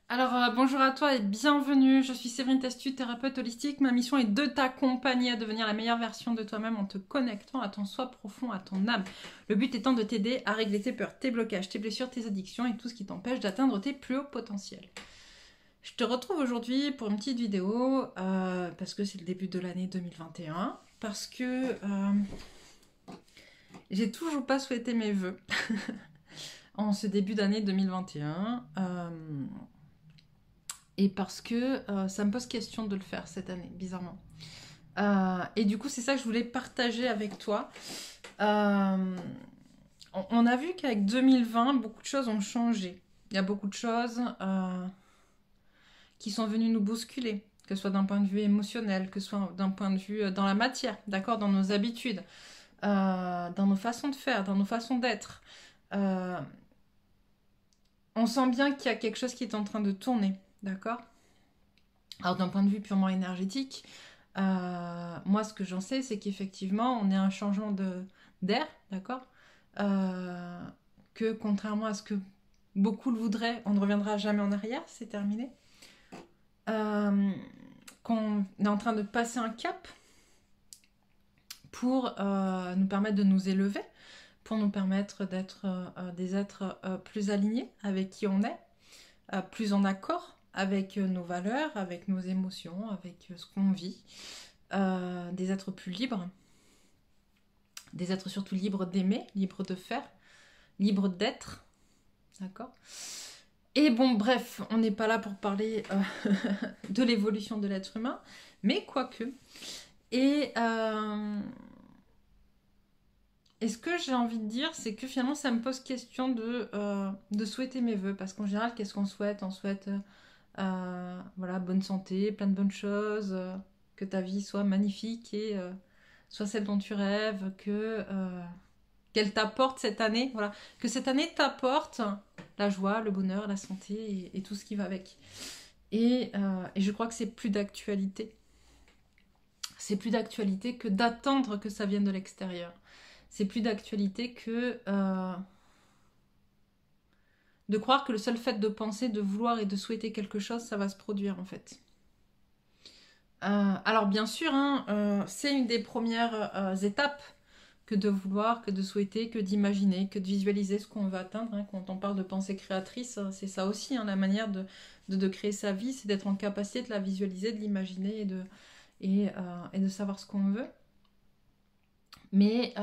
Alors, bonjour à toi et bienvenue. Je suis Séverine Testu, thérapeute holistique. Ma mission est de t'accompagner à devenir la meilleure version de toi-même en te connectant à ton soi profond, à ton âme. Le but étant de t'aider à régler tes peurs, tes blocages, tes blessures, tes addictions et tout ce qui t'empêche d'atteindre tes plus hauts potentiels. Je te retrouve aujourd'hui pour une petite vidéo parce que c'est le début de l'année 2021. Parce que j'ai toujours pas souhaité mes vœux en ce début d'année 2021. Et parce que ça me pose question de le faire cette année, bizarrement. Et du coup, c'est ça que je voulais partager avec toi. On a vu qu'avec 2020, beaucoup de choses ont changé. Il y a beaucoup de choses qui sont venues nous bousculer, que ce soit d'un point de vue émotionnel, que ce soit d'un point de vue dans la matière, d'accord, dans nos habitudes, dans nos façons de faire, dans nos façons d'être. On sent bien qu'il y a quelque chose qui est en train de tourner, d'accord. Alors d'un point de vue purement énergétique, moi ce que j'en sais, c'est qu'effectivement on est un changement d'air, d'accord. Que contrairement à ce que beaucoup le voudraient, on ne reviendra jamais en arrière, c'est terminé. Qu'on est en train de passer un cap pour nous permettre de nous élever, pour nous permettre d'être des êtres plus alignés avec qui on est, plus en accord avec nos valeurs, avec nos émotions, avec ce qu'on vit, des êtres plus libres, des êtres surtout libres d'aimer, libres de faire, libres d'être, d'accord. Et bon, bref, on n'est pas là pour parler de l'évolution de l'être humain, mais quoique. Et ce que j'ai envie de dire, c'est que finalement, ça me pose question de souhaiter mes vœux, parce qu'en général, qu'est-ce qu'on souhaite? On souhaite voilà, bonne santé, plein de bonnes choses, que ta vie soit magnifique et soit celle dont tu rêves, qu'elle t'apporte cette année, voilà, que cette année t'apporte la joie, le bonheur, la santé et tout ce qui va avec. Et je crois que c'est plus d'actualité. C'est plus d'actualité que d'attendre que ça vienne de l'extérieur. C'est plus d'actualité que de croire que le seul fait de penser, de vouloir et de souhaiter quelque chose, ça va se produire en fait. Alors bien sûr, hein, c'est une des premières étapes que de vouloir, que de souhaiter, que d'imaginer, que de visualiser ce qu'on veut atteindre. Hein. Quand on parle de pensée créatrice, c'est ça aussi, hein, la manière de créer sa vie, c'est d'être en capacité de la visualiser, de l'imaginer et de savoir ce qu'on veut. Mais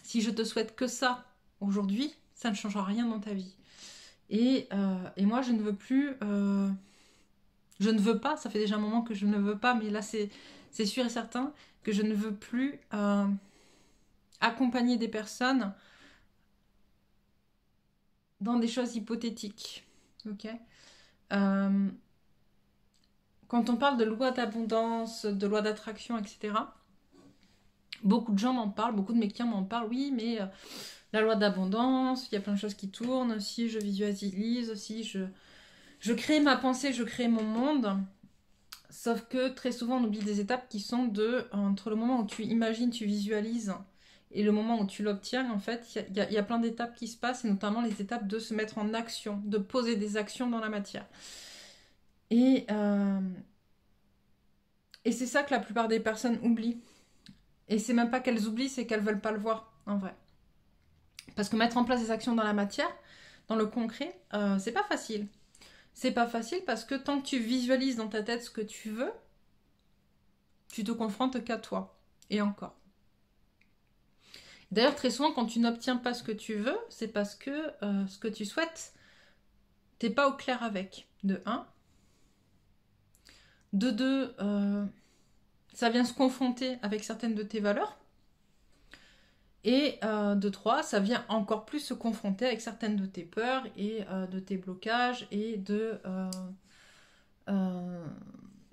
si je te souhaite que ça aujourd'hui, ça ne changera rien dans ta vie. Et moi, je ne veux plus... je ne veux pas, ça fait déjà un moment que je ne veux pas, mais là, c'est sûr et certain que je ne veux plus accompagner des personnes dans des choses hypothétiques. Ok. Quand on parle de loi d'abondance, de loi d'attraction, etc., beaucoup de gens m'en parlent, beaucoup de mes clients m'en parlent. Oui, mais la loi d'abondance, il y a plein de choses qui tournent. Si je visualise, si je crée ma pensée, je crée mon monde. Sauf que très souvent, on oublie des étapes qui sont entre le moment où tu imagines, tu visualises et le moment où tu l'obtiens, en fait, il y a plein d'étapes qui se passent, et notamment les étapes de se mettre en action, de poser des actions dans la matière. Et c'est ça que la plupart des personnes oublient. Et c'est même pas qu'elles oublient, c'est qu'elles veulent pas le voir, en vrai. Parce que mettre en place des actions dans la matière, dans le concret, c'est pas facile. C'est pas facile parce que tant que tu visualises dans ta tête ce que tu veux, tu te confrontes qu'à toi. Et encore. D'ailleurs, très souvent, quand tu n'obtiens pas ce que tu veux, c'est parce que ce que tu souhaites, t'es pas au clair avec. De 1. De 2, ça vient se confronter avec certaines de tes valeurs. Et de 3, ça vient encore plus se confronter avec certaines de tes peurs et de tes blocages et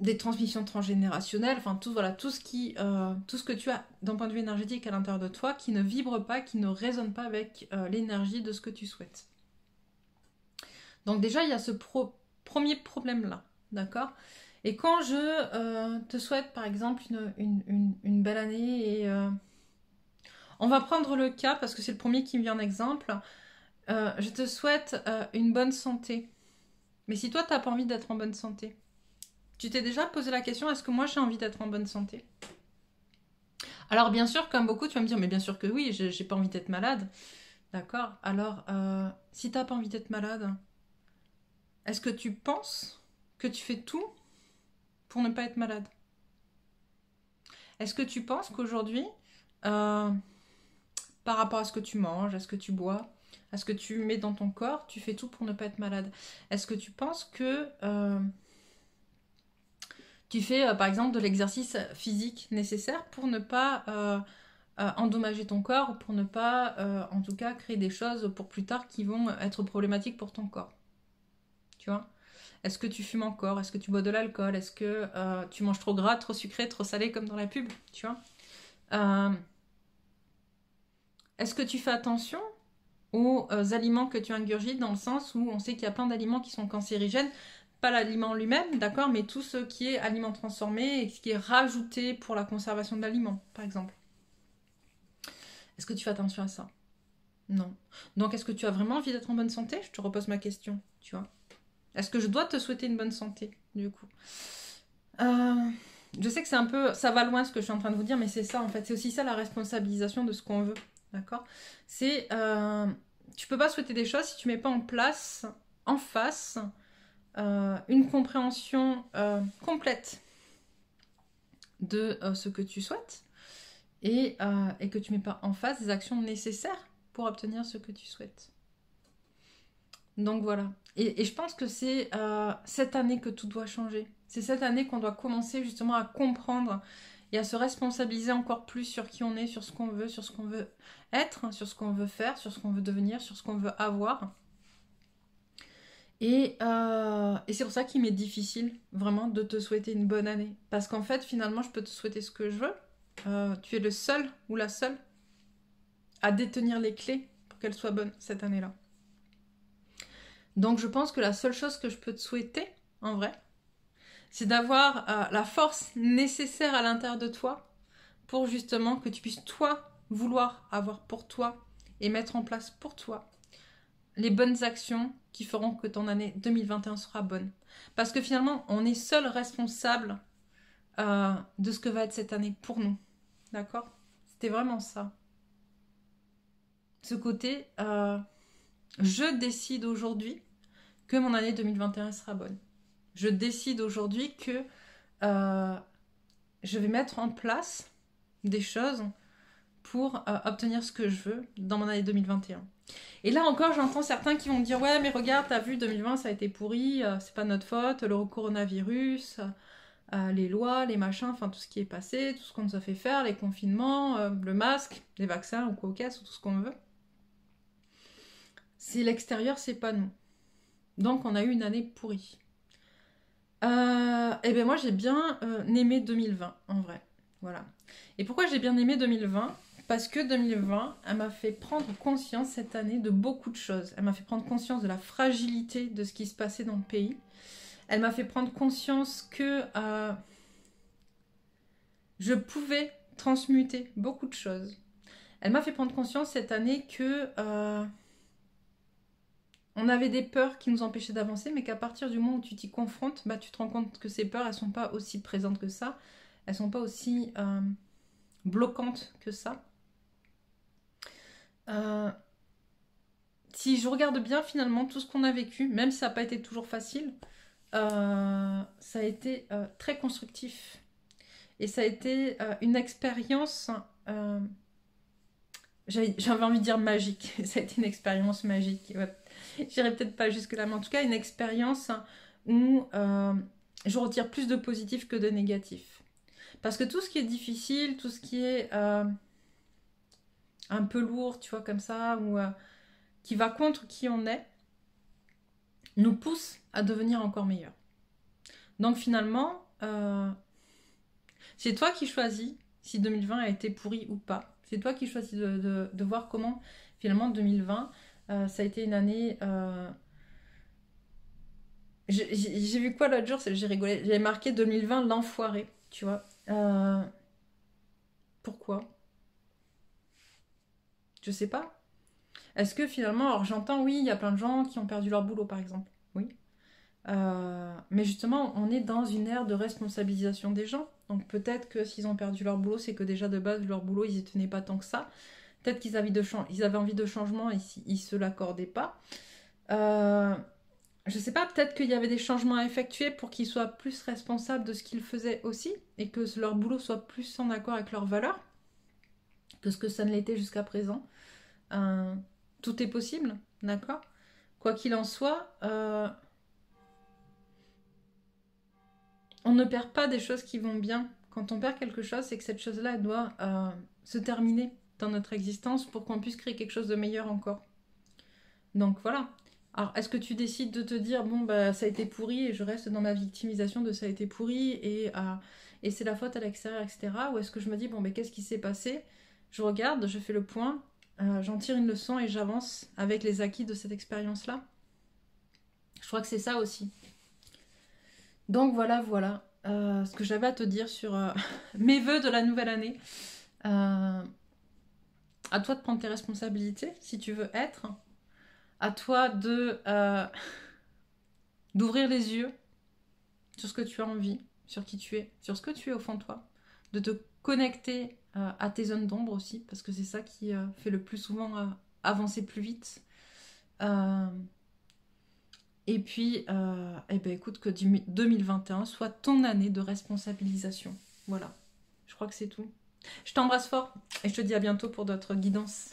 des transmissions transgénérationnelles, enfin tout, voilà, tout ce que tu as d'un point de vue énergétique à l'intérieur de toi qui ne vibre pas, qui ne résonne pas avec l'énergie de ce que tu souhaites. Donc déjà, il y a ce premier problème-là, d'accord. Et quand je te souhaite, par exemple, une belle année, et on va prendre le cas, parce que c'est le premier qui me vient en exemple, Je te souhaite une bonne santé. Mais si toi, t'as pas envie d'être en bonne santé, tu t'es déjà posé la question, est-ce que moi j'ai envie d'être en bonne santé? Alors bien sûr, comme beaucoup, tu vas me dire, mais bien sûr que oui, j'ai pas envie d'être malade. D'accord. Alors, si t'as pas envie d'être malade, est-ce que tu penses que tu fais tout pour ne pas être malade? Est-ce que tu penses qu'aujourd'hui, euh, par rapport à ce que tu manges, à ce que tu bois, à ce que tu mets dans ton corps, tu fais tout pour ne pas être malade? Est-ce que tu penses que tu fais, par exemple, de l'exercice physique nécessaire pour ne pas endommager ton corps, ou pour ne pas, en tout cas, créer des choses pour plus tard qui vont être problématiques pour ton corps? Tu vois? Est-ce que tu fumes encore? Est-ce que tu bois de l'alcool? Est-ce que tu manges trop gras, trop sucré, trop salé comme dans la pub? Tu vois? Euh, Est-ce que tu fais attention aux aliments que tu ingurgites, dans le sens où on sait qu'il y a plein d'aliments qui sont cancérigènes, pas l'aliment lui-même, d'accord, mais tout ce qui est aliment transformé et ce qui est rajouté pour la conservation de l'aliment, par exemple. Est-ce que tu fais attention à ça? Non. Donc, est-ce que tu as vraiment envie d'être en bonne santé? Je te repose ma question, tu vois. Est-ce que je dois te souhaiter une bonne santé, du coup? Euh, je sais que c'est un peu, ça va loin ce que je suis en train de vous dire, mais c'est ça en fait. C'est aussi ça la responsabilisation de ce qu'on veut, d'accord? C'est, tu peux pas souhaiter des choses si tu mets pas en place, en face, une compréhension complète de ce que tu souhaites, et que tu mets pas en face des actions nécessaires pour obtenir ce que tu souhaites. Donc voilà. Et je pense que c'est cette année que tout doit changer. C'est cette année qu'on doit commencer justement à comprendre et à se responsabiliser encore plus sur qui on est, sur ce qu'on veut, sur ce qu'on veut être, sur ce qu'on veut faire, sur ce qu'on veut devenir, sur ce qu'on veut avoir. Et c'est pour ça qu'il m'est difficile vraiment de te souhaiter une bonne année. Parce qu'en fait, finalement, je peux te souhaiter ce que je veux. Tu es le seul ou la seule à détenir les clés pour qu'elle soit bonne cette année-là. Donc je pense que la seule chose que je peux te souhaiter, en vrai, c'est d'avoir la force nécessaire à l'intérieur de toi pour justement que tu puisses, toi, vouloir avoir pour toi et mettre en place pour toi les bonnes actions qui feront que ton année 2021 sera bonne. Parce que finalement, on est seul responsable de ce que va être cette année pour nous. D'accord? C'était vraiment ça. Ce côté, je décide aujourd'hui que mon année 2021 sera bonne. Je décide aujourd'hui que je vais mettre en place des choses pour obtenir ce que je veux dans mon année 2021. Et là encore, j'entends certains qui vont me dire, ouais, mais regarde, t'as vu, 2020, ça a été pourri, c'est pas notre faute, le coronavirus, les lois, les machins, enfin tout ce qui est passé, tout ce qu'on nous a fait faire, les confinements, le masque, les vaccins ou quoi au caisse, ou tout ce qu'on veut. C'est l'extérieur, c'est pas nous. Donc on a eu une année pourrie. Et bien moi j'ai bien aimé 2020 en vrai. Voilà. Et pourquoi j'ai bien aimé 2020? Parce que 2020, elle m'a fait prendre conscience cette année de beaucoup de choses. Elle m'a fait prendre conscience de la fragilité de ce qui se passait dans le pays. Elle m'a fait prendre conscience que je pouvais transmuter beaucoup de choses. Elle m'a fait prendre conscience cette année que on avait des peurs qui nous empêchaient d'avancer, mais qu'à partir du moment où tu t'y confrontes, bah, tu te rends compte que ces peurs, elles sont pas aussi présentes que ça. Elles sont pas aussi bloquantes que ça. Si je regarde bien finalement tout ce qu'on a vécu, même si ça n'a pas été toujours facile, ça a été très constructif. Et ça a été une expérience, j'avais envie de dire magique. Ça a été une expérience magique. Ouais. J'irai peut-être pas jusque-là, mais en tout cas une expérience où je retire plus de positif que de négatif. Parce que tout ce qui est difficile, tout ce qui est un peu lourd, tu vois, comme ça, ou qui va contre qui on est, nous pousse à devenir encore meilleur. Donc finalement, c'est toi qui choisis si 2020 a été pourri ou pas. C'est toi qui choisis de voir comment finalement 2020, ça a été une année... J'ai vu quoi l'autre jour, j'ai rigolé. J'avais marqué 2020 l'enfoiré, tu vois. Pourquoi? Je sais pas. Est-ce que finalement, alors j'entends, oui, il y a plein de gens qui ont perdu leur boulot, par exemple. Oui. Mais justement, on est dans une ère de responsabilisation des gens. Donc peut-être que s'ils ont perdu leur boulot, c'est que déjà de base, leur boulot, ils y tenaient pas tant que ça. Peut-être qu'ils avaient, ils avaient envie de changement et ils se l'accordaient pas. Euh, je sais pas, peut-être qu'il y avait des changements à effectuer pour qu'ils soient plus responsables de ce qu'ils faisaient aussi et que leur boulot soit plus en accord avec leurs valeurs que ce que ça ne l'était jusqu'à présent. Euh, Tout est possible, d'accord? Quoi qu'il en soit, on ne perd pas des choses qui vont bien. Quand on perd quelque chose, c'est que cette chose-là, elle doit se terminer dans notre existence pour qu'on puisse créer quelque chose de meilleur encore. Donc voilà. Alors, est-ce que tu décides de te dire, bon, bah, ça a été pourri et je reste dans ma victimisation de ça a été pourri et c'est la faute à l'extérieur, etc. Ou est-ce que je me dis, bon, bah, qu'est-ce qui s'est passé? Je regarde, je fais le point, j'en tire une leçon et j'avance avec les acquis de cette expérience-là. Je crois que c'est ça aussi. Donc voilà, voilà ce que j'avais à te dire sur mes vœux de la nouvelle année. Euh, à toi de prendre tes responsabilités si tu veux être. À toi de d'ouvrir les yeux sur ce que tu as envie, sur qui tu es, sur ce que tu es au fond de toi. De te connecter à tes zones d'ombre aussi, parce que c'est ça qui fait le plus souvent avancer plus vite. Et puis, eh ben, écoute, que 2021 soit ton année de responsabilisation. Voilà, je crois que c'est tout. Je t'embrasse fort et je te dis à bientôt pour d'autres guidances.